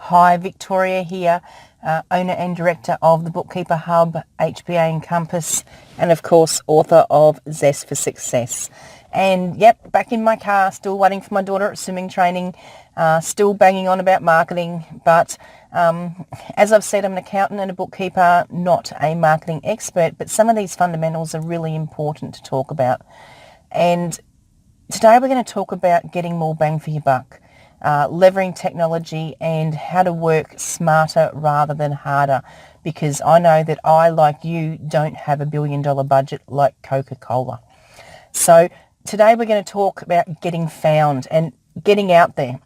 Hi, Victoria here, owner and director of the Bookkeeper Hub, HBA and Compass, and of course author of Zest for Success. And yep, back in my car, still waiting for my daughter at swimming training, still banging on about marketing, but as I've said, I'm an accountant and a bookkeeper, not a marketing expert, but some of these fundamentals are really important to talk about. And today we're going to talk about getting more bang for your buck. Leveraging technology and how to work smarter rather than harder, because I know that I, like you, don't have $1 billion budget like Coca-Cola. So today we're going to talk about getting found and getting out there.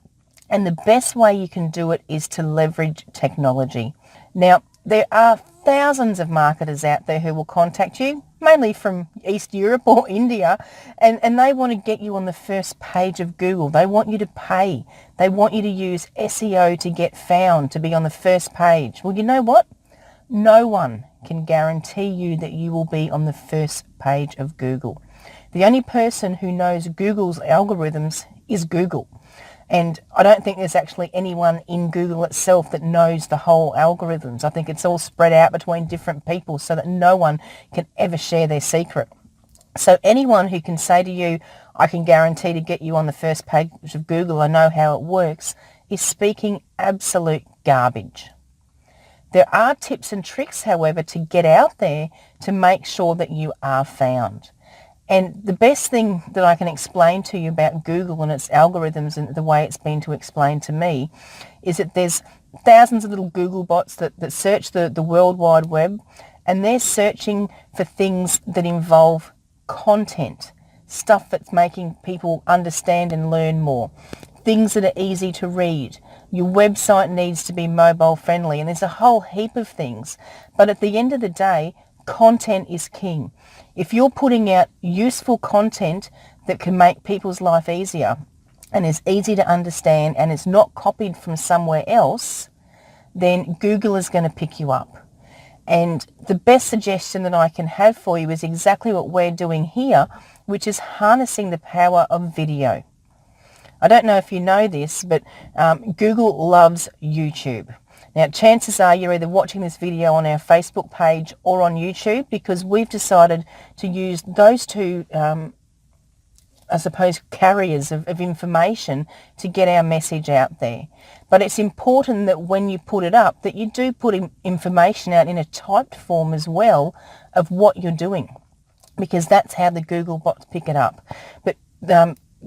And the best way you can do it is to leverage technology. Now, there are thousands of marketers out there who will contact you, mainly from East Europe or India, and they want to get you on the first page of Google. They want you to pay. They want you to use SEO to get found, to be on the first page. Well, you know what? No one can guarantee you that you will be on the first page of Google. The only person who knows Google's algorithms is Google. And I don't think there's actually anyone in Google itself that knows the whole algorithms. I think it's all spread out between different people so that no one can ever share their secret. So anyone who can say to you, I can guarantee to get you on the first page of Google, I know how it works, is speaking absolute garbage. There are tips and tricks, however, to get out there to make sure that you are found. And the best thing that I can explain to you about Google and its algorithms and the way it's been to explain to me is that there's thousands of little Google bots that search the World Wide Web, and they're searching for things that involve content, stuff that's making people understand and learn more, things that are easy to read. Your website needs to be mobile friendly, and there's a whole heap of things. But at the end of the day, content is king. If you're putting out useful content that can make people's life easier and is easy to understand and is not copied from somewhere else, then Google is going to pick you up. And the best suggestion that I can have for you is exactly what we're doing here, which is harnessing the power of video. I don't know if you know this, but Google loves YouTube. Now, chances are you're either watching this video on our Facebook page or on YouTube, because we've decided to use those two, I suppose, carriers of information to get our message out there. But it's important that when you put it up, that you do put information out in a typed form as well of what you're doing, because that's how the Google bots pick it up. But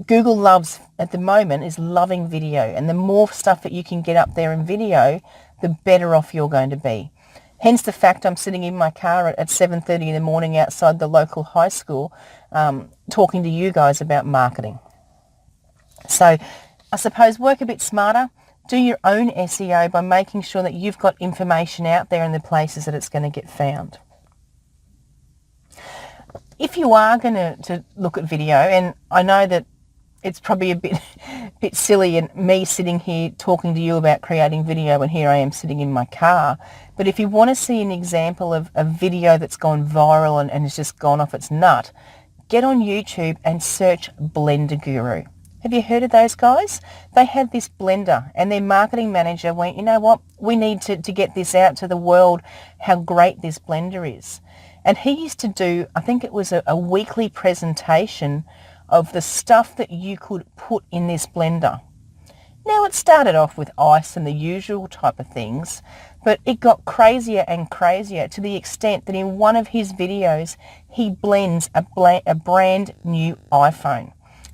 Google loves, at the moment, is loving video, and the more stuff that you can get up there in video, the better off you're going to be. Hence the fact I'm sitting in my car at 7:30 in the morning outside the local high school talking to you guys about marketing. So I suppose work a bit smarter, do your own SEO by making sure that you've got information out there in the places that it's going to get found. If you are going to look at video, and I know that it's probably a bit silly and me sitting here talking to you about creating video, and here I am sitting in my car. But if you want to see an example of a video that's gone viral and has just gone off its nut, get on YouTube and search Blender Guru. Have you heard of those guys? They had this blender, and their marketing manager went, you know what, we need to get this out to the world, how great this blender is. And he used to do, I think it was a weekly presentation of the stuff that you could put in this blender. Now, it started off with ice and the usual type of things, but it got crazier and crazier to the extent that in one of his videos, he blends a brand new iPhone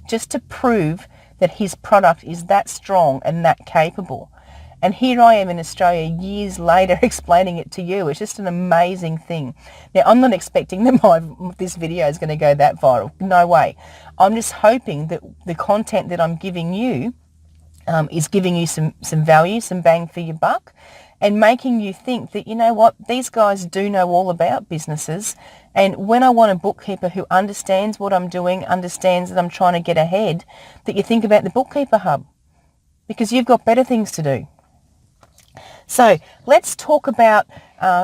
just to prove that his product is that strong and that capable. And here I am in Australia years later explaining it to you. It's just an amazing thing. Now, I'm not expecting that this video is going to go that viral. No way. I'm just hoping that the content that I'm giving you is giving you some value, some bang for your buck, and making you think that, you know what, these guys do know all about businesses. And when I want a bookkeeper who understands what I'm doing, understands that I'm trying to get ahead, that you think about the Bookkeeper Hub, because you've got better things to do. So let's talk about,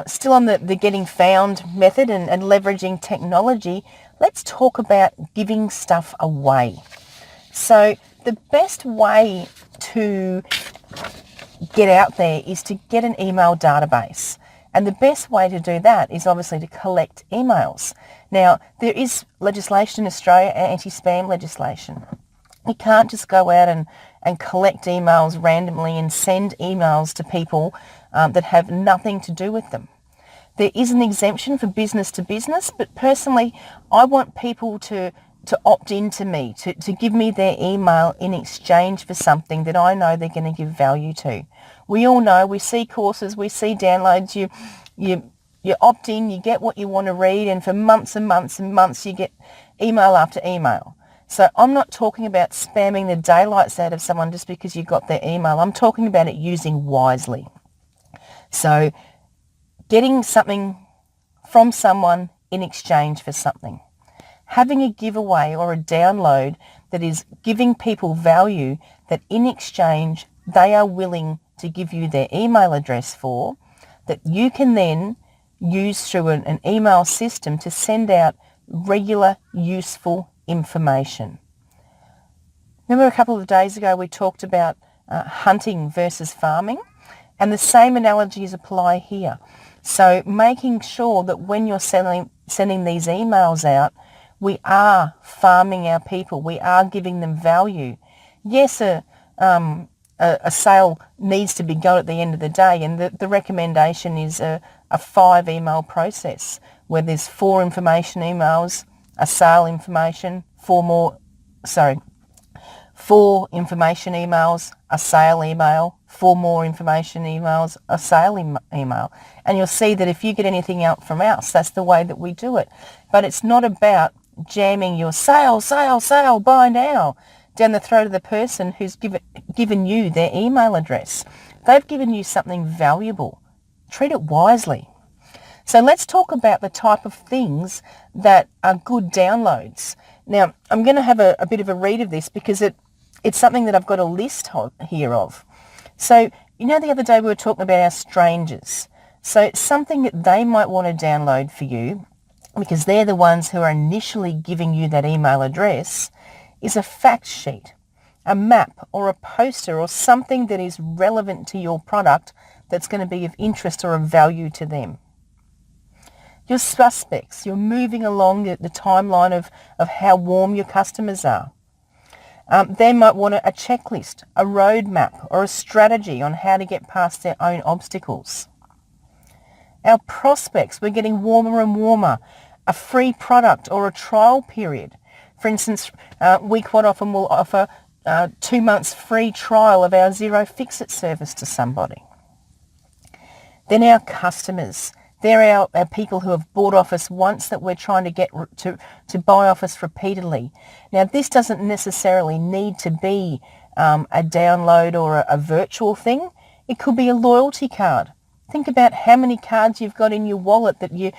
still on the getting found method and leveraging technology, let's talk about giving stuff away. So the best way to get out there is to get an email database. And the best way to do that is obviously to collect emails. Now, there is legislation in Australia, anti-spam legislation. You can't just go out and collect emails randomly and send emails to people that have nothing to do with them. There is an exemption for business to business, but personally, I want people to opt into me, to give me their email in exchange for something that I know they're going to give value to. We all know, we see courses, we see downloads, you opt in, you get what you want to read, and for months and months and months you get email after email. So I'm not talking about spamming the daylights out of someone just because you got their email. I'm talking about it using wisely. So getting something from someone in exchange for something. Having a giveaway or a download that is giving people value that in exchange they are willing to give you their email address for, that you can then use through an email system to send out regular useful information. Remember a couple of days ago we talked about hunting versus farming, and the same analogies apply here. So making sure that when you're sending these emails out, we are farming our people. We are giving them value. Yes, a sale needs to be got at the end of the day, and the recommendation is a 5 email process where there's 4 information emails, a sale information, 4 information emails, a sale email, 4 more information emails, a sale email. And you'll see that if you get anything out from us, that's the way that we do it. But it's not about jamming your sale, buy now, down the throat of the person who's given you their email address. They've given you something valuable. Treat it wisely. So let's talk about the type of things that are good downloads. Now, I'm going to have a bit of a read of this because it's something that I've got a list here of. So, the other day we were talking about our strangers. So it's something that they might want to download for you, because they're the ones who are initially giving you that email address, is a fact sheet, a map or a poster or something that is relevant to your product that's going to be of interest or of value to them. Your suspects, you're moving along the timeline of how warm your customers are. They might want a checklist, a roadmap or a strategy on how to get past their own obstacles. Our prospects, we're getting warmer and warmer. A free product or a trial period. For instance, we quite often will offer 2 months free trial of our Zero Fix-It service to somebody. Then our customers. They're our people who have bought off us once that we're trying to get to buy off us repeatedly. Now, this doesn't necessarily need to be a download or a virtual thing. It could be a loyalty card. Think about how many cards you've got in your wallet that you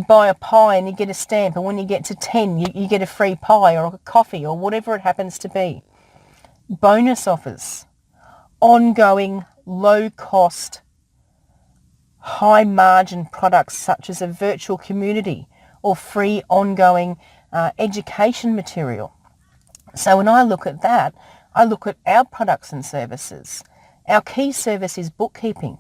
buy a pie and you get a stamp, and when you get to 10, you get a free pie or a coffee or whatever it happens to be. Bonus offers, ongoing, low-cost, high-margin products such as a virtual community or free ongoing education material. So when I look at that, I look at our products and services. Our key service is bookkeeping.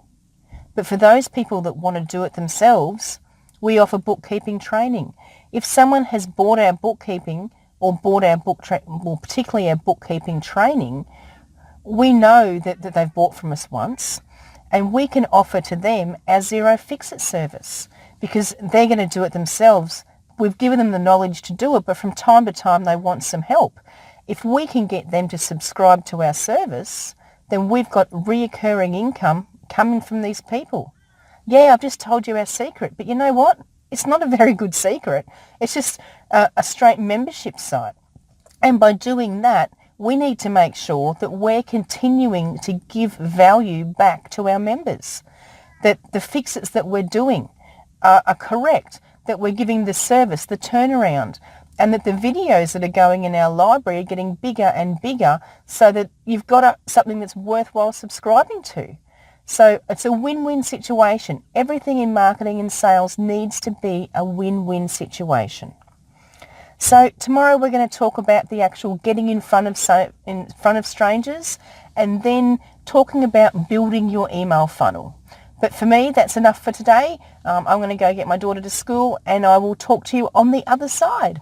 But for those people that want to do it themselves, we offer bookkeeping training. If someone has bought our bookkeeping or bought our particularly our bookkeeping training, we know that they've bought from us once, and we can offer to them our Zero Fix-It service because they're going to do it themselves. We've given them the knowledge to do it, but from time to time they want some help. If we can get them to subscribe to our service, then we've got reoccurring income coming from these people. Yeah, I've just told you our secret, but you know what? It's not a very good secret. It's just a straight membership site. And by doing that, we need to make sure that we're continuing to give value back to our members, that the fixes that we're doing are correct, that we're giving the service, the turnaround, and that the videos that are going in our library are getting bigger and bigger so that you've got something that's worthwhile subscribing to. So it's a win-win situation. Everything in marketing and sales needs to be a win-win situation. So tomorrow we're going to talk about the actual getting in front of strangers, and then talking about building your email funnel. But for me, that's enough for today. I'm going to go get my daughter to school, and I will talk to you on the other side.